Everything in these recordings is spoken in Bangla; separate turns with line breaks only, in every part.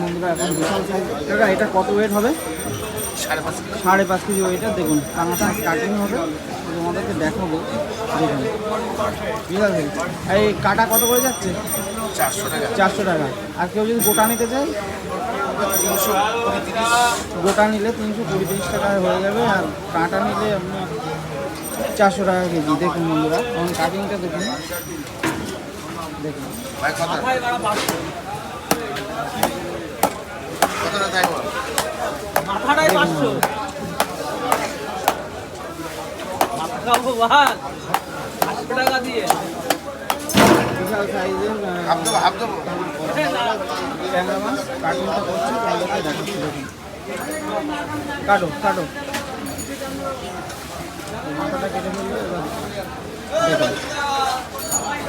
বন্ধুরা এখন বিশাল সাইজ কাকা, এটা কত ওয়েট হবে? 5.5 কেজি ওয়েটার। দেখুন কানাটা কাটিং হবে, তোমাদেরকে দেখাবো। দেখুন বিশাল সাইজ। এই কাটা কত করে যাচ্ছে? 400 টাকা। আর কেউ যদি গোটা নিতে চায়, গোটা নিলে 320-30 টাকায় হয়ে যাবে, আর কাঁটা নিলে আপনি 400 টাকা কেজি। দেখুন বন্ধুরা এখন কাটিংটা দেখুন, দেখুন
মাথাটাই 500 টাকা দিয়ে
বিশাল সাইজের ট্যাংরা মাছ কাটিংটা করছি, তাদেরকে দেখাচ্ছি। দেখুন কাটো কাটো, মাথাটা কেটে ফেলবে। এবার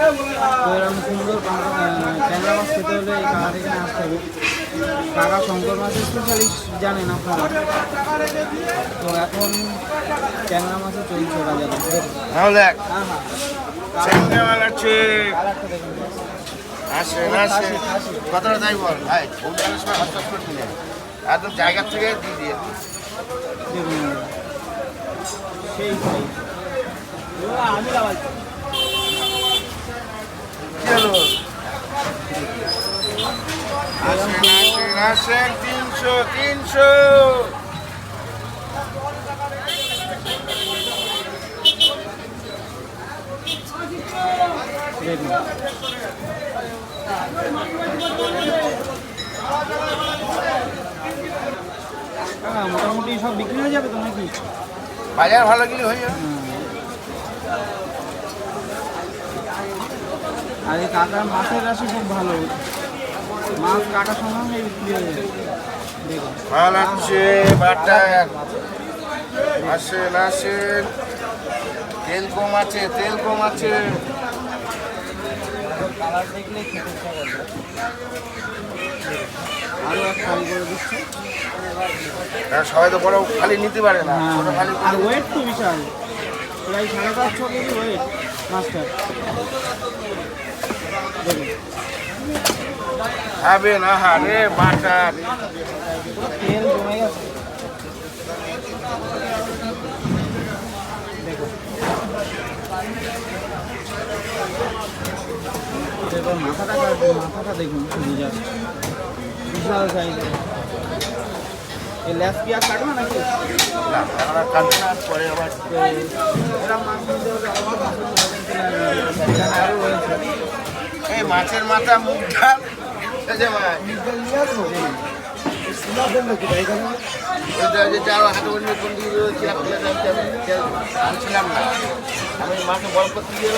দেখুন তো এরকম সুন্দর ট্যাংরা মাছ খেতে হলে এই কাকা এখানে আসতে হবে। কাকা শঙ্কর মাছের স্পেশালিস্ট জানেন আপনারা। তো এখন ট্যাংরা মাছে চলছে বাজারে। হ্যাঁ হ্যাঁ, কালারটা দেখুন।
কতটা তাই বল ভাই, একদম জায়গার থেকে দিয়ে দিয়ে
দেখুন সেই সাইজ।
আমি লাগাচ্ছি।
কি হলো? আসেন 300
দেখুন কাকা মোটামুটি সব বিক্রি হয়ে যাবে তো নাকি?
বাজার ভালো গেলে হয়ে যাবে।
আর এই কাকার মাছের রাশি খুব ভালো, মাছ কাটার সঙ্গে বিক্রি হয়ে যাবে। দেখুন
ভালো আছে বাটা। আসেন তেল কম আছে, তেল কম আছে।
কালার দেখলে খেতে ইচ্ছা করবে। আরও এক খালি করে দিচ্ছি।
সবাই তো বড় খালি নিতে পারে না,
হ্যাঁ,
ছোট খালি
আর ওয়েট তো বিশাল, প্রায় 5.5 কেজি ওয়েট মাছটার। দেখুন
খাবে না রে বাটা।
পুরো তেল জমে গেছে। দেখুন এবার মাথাটা দেখুন শুধু জাস্ট বিশাল সাইজের। এই ল্যাস কি আর কাটবে নাকি?
না আমরা কাটবো না, পরে আবার
এরা মাছ নিতে হলে আবার মাছের ভোজন চলে আসবে। এখানে আরও রয়েছে।
এই মাছের মাথা মুখ ঢাল। এই যে ভাই চাল হাতে অন্য কোন দিকে রয়েছে আমি ছিলাম না, আমি মাকে বল করতে গিয়ে